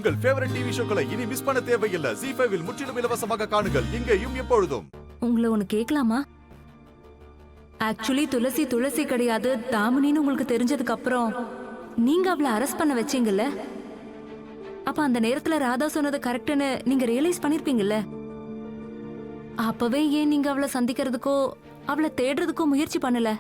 உங்கள் favourite TV ஷோக்களை இனி miss பண்ண தேவையில்லை. ZEE5 இல் முற்றிலும் இலவசமாக காணுங்கள், இங்கேயும் எப்பொழுதும். உங்களை ஒண்ணு கேட்கலாமா? ஆக்சுவலி துளசி கிடையாது, தாமினின்னு உங்களுக்கு தெரிஞ்சதுக்கு அப்புறம் நீங்க அவளை அரெஸ்ட் பண்ண வச்சீங்கல்ல, அப்ப அந்த நேரத்துல ராதா சொன்னது கரெக்ட்னு நீங்க ரியலைஸ் பண்ணிருப்பீங்கல்ல. அப்பவே ஏன் நீங்க அவளை சந்திக்கிறதுக்கோ அவளை தேடுறதுக்கோ முயற்சி பண்ணல?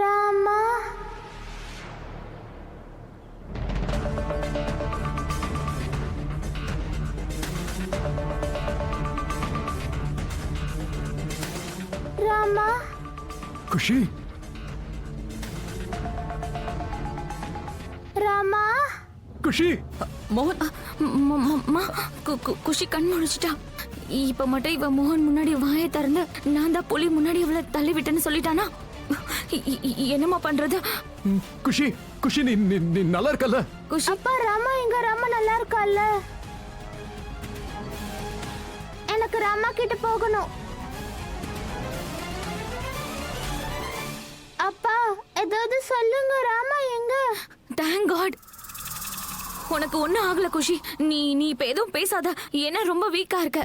ராமா, ராமா, குஷி, ராமா. குஷி. மோகன் குஷி கண் முடிச்சிட்டா. இப்ப மட்டும் இவ மோகன் முன்னாடி வாயை திறந்து நான் தான் புலி முன்னாடி இவளை தள்ளி விட்டேன்னு சொல்லிட்டானா? என்னமா பண்றது? குஷி, குஷி, நீ நல்லா இருக்கல்ல? குஷி, அப்பா, ராமா எங்க? ராமா நல்லா இருக்கால? எனக்கு ராமா கிட்ட போகணும். அப்பா, ஏதாவது சொல்லுங்க. ராமா எங்க? தேங்க் காட், உனக்கு ஒண்ணும் ஆகல குஷி. நீ இப்ப எதுவும் பேசாத, ஏன்னா ரொம்ப வீக்கா இருக்க.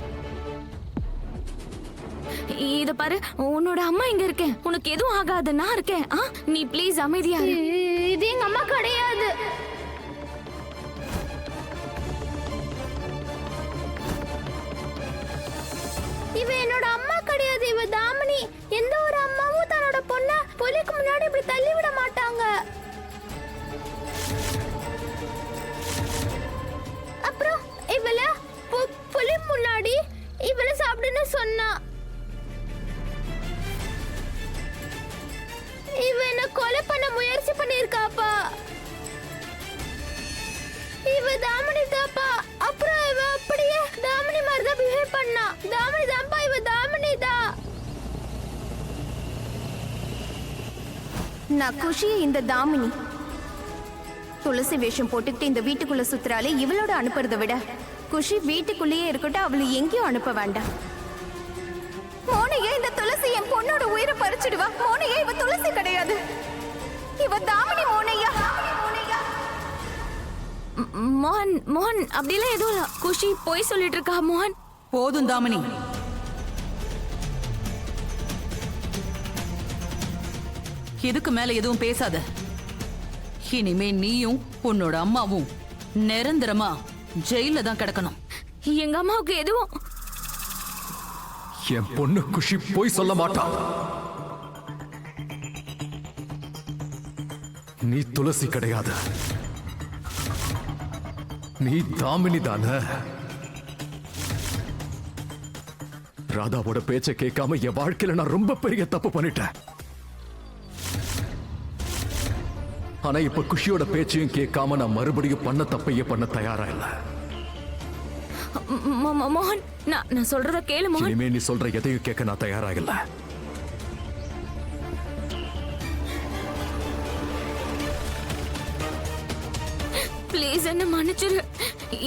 இத பாரு, உன்னோட அம்மா இங்க இருக்கேன், உனக்கு எதுவும் ஆகாது, நான் இருக்கேன். நீ ப்ளீஸ் அமைதியா இரு. இது எங்க அம்மா கிடையாது. இவ என்னோட அம்மா கிடையாது, இவ தாமினி. எந்த ஒரு அம்மாவும் தன்னோட பொண்ண புலிக்கு முன்னாடி இப்படி தள்ளி விட மாட்டாங்க. அப்புறம் இவள புலி முன்னாடி இவள சாப்பிடுன்னு சொன்னா. இவ என்ன கொலை பண்ண முயற்சி பண்ணிருக்காப்பா. இவ தாமினி தாப்பா. அப்புறம் இவ அப்படியே தாமினி மாதிரி தான் பிஹேவ் பண்ணா. தாமினி தான்ப்பா, இவ தாமினி தான். நான் குஷி, இந்த தாமினி துளசி வேஷம் போட்டுக்கிட்டு இந்த வீட்டுக்குள்ள சுத்துறாலே, இவளோட அனுப்புறதை விட குஷி வீட்டுக்குள்ளேயே இருக்கட்டும், அவளை எங்கேயும் அனுப்ப வேண்டாம். மோனையே, இந்த துளசி என் பொண்ணோட உயிரை பறிச்சிடுவா. மோனையே, இவ துளசி கிடையாது, இவ தாமினி. மோனையா, மோகன் மோகன் அப்படிலாம் எதுவும் இல்ல. குஷி போய் சொல்லிட்டு இருக்கா. மோகன், போதும் தாமினி. இதுக்கு மேல எதுவும் பேசாத. இனிமே நீயும் உன்னோட அம்மாவும் நிரந்தரமா ஜெயில தான் கிடக்கணும். எங்க அம்மாவுக்கு எதுவும். என் பொண்ணு குஷி போய் சொல்ல மாட்டா. நீ துளசி கிடையாது, நீ தாமினி தானே. ராதாவோட பேச்சை கேட்காம என் வாழ்க்கையில நான் ரொம்ப பெரிய தப்பு பண்ணிட்டேன். ஆனா இப்ப குஷியோட பேச்சையும் கேட்காம நான் மறுபடியும் பண்ண தப்பையே பண்ண தயாரா இல்ல. மோகன், நான் சொல்றத கேளு மோகன். இனிமே நீ சொல்ற எதையும் கேட்க நான் தயாரா இல்ல. ப்ளீஸ் என்ன மன்னிச்சிரு.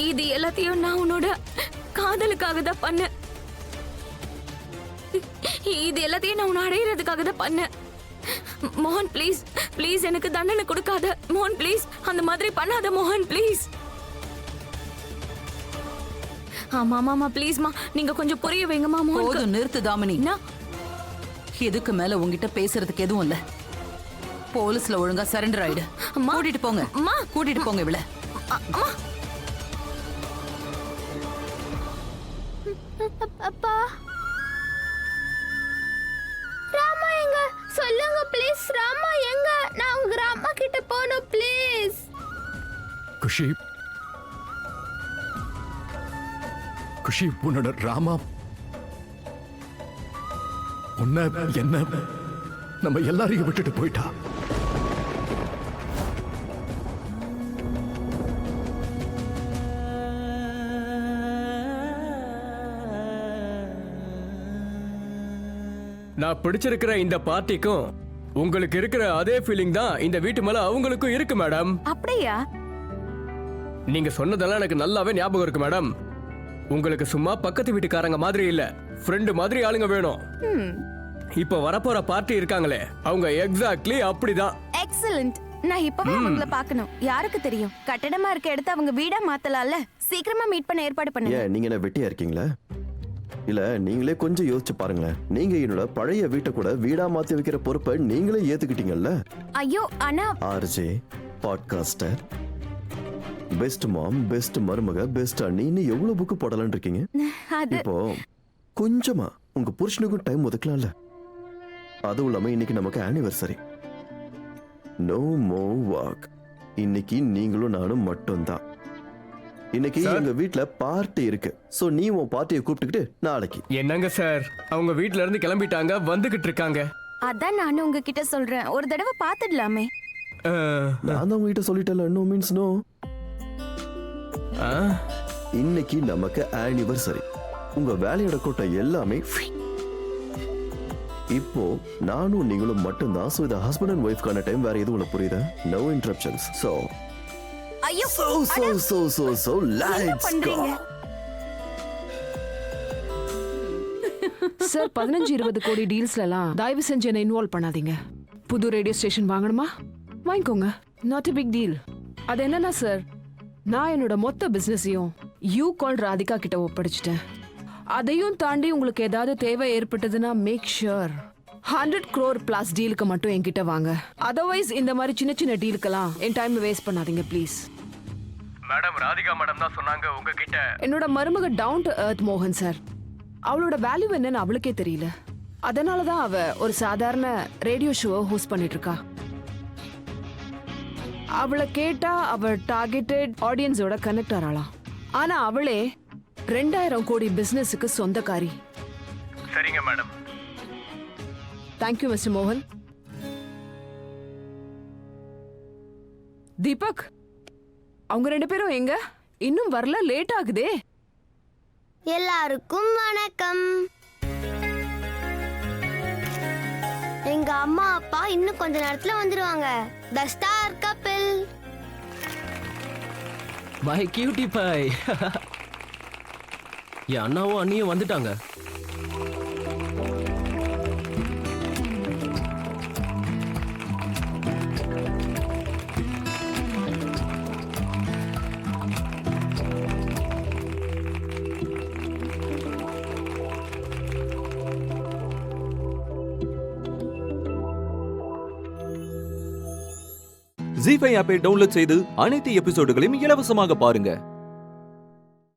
இது எல்லாத்தையும் நான் உன்னோட காதலுக்காக தான் பண்ண. இது எல்லாத்தையும் நான் உன்னை அடையிறதுக்காக தான் பண்ண. மோகன் ப்ளீஸ் ப்ளீஸ் எனக்கு தண்டனை கொடுக்காத. மோகன் ப்ளீஸ் அந்த மாதிரி பண்ணாத. மோகன் ப்ளீஸ். ஆமா ப்ளீஸ்மா, நீங்க கொஞ்சம் புரிய வைங்கம்மா. மோகன், போதும், நிறுத்து தாமினி. இதுக்கு மேல உங்ககிட்ட பேசுறதுக்கு எதுவும் இல்ல. போலீஸ்ல ஒழுங்கா சரண்டர் ஆயிடு. கூட்டிட்டு போங்க, கூட்டிட்டு போங்க இவள. அப்பா, ராமா எங்க? சொல்லுங்க ப்ளீஸ். ராமா எங்க? நான் உங்க ராமா கிட்ட போகணும் ப்ளீஸ். குஷி, குஷி, உன்னோட ராமா உன்ன என்ன நம்ம எல்லாரையும் விட்டுட்டு போயிட்டா. நான் பிடிச்சிருக்கிற இந்த பார்ட்டிக்கும் உங்களுக்கு இருக்கிற அதே ஃபீலிங் தான் இந்த வீட்டு மேல அவங்களுக்கும் இருக்கு மேடம். அப்படியா? நீங்க சொன்னதெல்லாம் எனக்கு நல்லாவே ஞாபகம் இருக்கு மேடம். உங்களுக்கு சும்மா பக்கத்து வீட்டுக்காரங்க மாதிரி இல்ல, ஃப்ரெண்டு மாதிரி ஆளுங்க வேணும். இப்ப வரப்போற பார்ட்டி இருக்காங்களே, அவங்க எக்ஸாக்ட்லி அப்படிதான். எக்ஸலென்ட். நான் இப்பவே அவங்கள பார்க்கணும். யாருக்கு தெரியும், கட்டடமா இருக்க இடத்த அவங்க வீடா மாத்தலாம்ல. சீக்கிரமா மீட் பண்ண ஏற்பாடு பண்ணுங்க. ஏன் நீங்க என்ன வெட்டியா இருக்கீங்களா? இல்ல நீங்களே கொஞ்சம் யோசிச்சு பாருங்களேன். நீங்க என்னோட பழைய வீட்டை கூட வீடா மாத்தி வைக்கிற பொறுப்பை நீங்களே ஏத்துக்கிட்டீங்கல்ல. ஐயோ ஆனா RJ, podcaster, best mom, best மருமக, பெஸ்ட் அண்ணின்னு எவ்வளவு புக்கு போடலான்னு இருக்கீங்க. அது இப்போ கொஞ்சமா உங்க புருஷனுக்கும் டைம் ஒதுக்கலாம்ல. அதுவும் இல்லாம இன்னைக்கு நமக்கு ஆனிவர்சரி. நோ மோ வாக். இன்னைக்கு நீங்களும் நானும் மட்டும்தான். இன்னைக்கு எங்க வீட்ல பார்ட்டி இருக்கு. சோ நீ உன் பார்ட்டியை கூப்பிட்டுக்கிட்டு நாளைக்கு. என்னங்க சார், அவங்க வீட்ல இருந்து கிளம்பிட்டாங்க, வந்துகிட்டு இருக்காங்க. அதான் நானும் உங்ககிட்ட சொல்றேன், ஒரு தடவை பாத்துடலாமே. நான் தான் உங்ககிட்ட சொல்லிட்டேன்ல, நோ மீன்ஸ் நோ. இன்னைக்கு நமக்கு ஆனிவர்சரி. உங்க வேலையோட கோட்டை எல்லாமே இப்போ நானும் நீங்களும் மட்டும்தான். சோ இது ஹஸ்பண்ட் அண்ட் ஒய்ஃப்கான டைம். வேற எதுவும் உங்களுக்கு புரியுதா? No interruptions. சோ ஐயோ so let's go. சார் 15-20 கோடி டீல்ஸ்லாம் தயவு செஞ்சு என்ன இன்வால்வ் பண்ணாதீங்க. புது ரேடியோ ஸ்டேஷன் வாங்கணுமா? வாங்கிக்கோங்க, நாட் a பிக் டீல். அது என்னன்னா சார், நான் என்னோட மொத்த பிசினஸையும் யூ கால் ராதிகா கிட்ட ஒப்படைச்சிட்டேன். அதையும் தாண்டி உங்களுக்கு ஏதாவது தேவை ஏற்பட்டதுன்னா மேக் ஷூர் 100 crore plus டீலுக்கு மட்டும் என்கிட்ட வாங்க. அதர்வைஸ் இந்த மாதிரி சின்ன சின்ன டீலுக்கெல்லாம் என் டைம் வேஸ்ட் பண்ணாதீங்க ப்ளீஸ். மேடம், ராதிகா மேடம் தான் சொன்னாங்க உங்ககிட்ட. என்னோட மருமக டவுன் டு எர்த் மோகன் சார். அவளோட வேல்யூ என்னன்னு அவளுக்கே தெரியல. அதனால தான் அவ ஒரு சாதாரண ரேடியோ ஷோவை ஹோஸ்ட் பண்ணிட்டு இருக்கா. அவளை கேட்டா அவ டார்கெட்டட் ஆடியன்ஸோட கனெக்ட் ஆகலாம். ஆனா அவளே 2000 கோடி பிசினஸுக்கு சொந்தக்காரி. சரிங்க மேடம். தேங்க்யூ மிஸ்டர் மோகன். தீபக், அவங்க 2 பேரும் எங்க? இன்னும் வரல, லேட் ஆகுதே. எல்லாருக்கும் வணக்கம். எங்க அம்மா அப்பா இன்னும் கொஞ்ச நேரத்துல வந்துருவாங்க. The star couple. My cutie pie. என் அண்ணாவும் அண்ணியும் வந்துட்டாங்க. ஜீ5 ஆப்பை டவுன்லோட் செய்து அனைத்து எபிசோடுகளையும் இலவசமாக பாருங்க.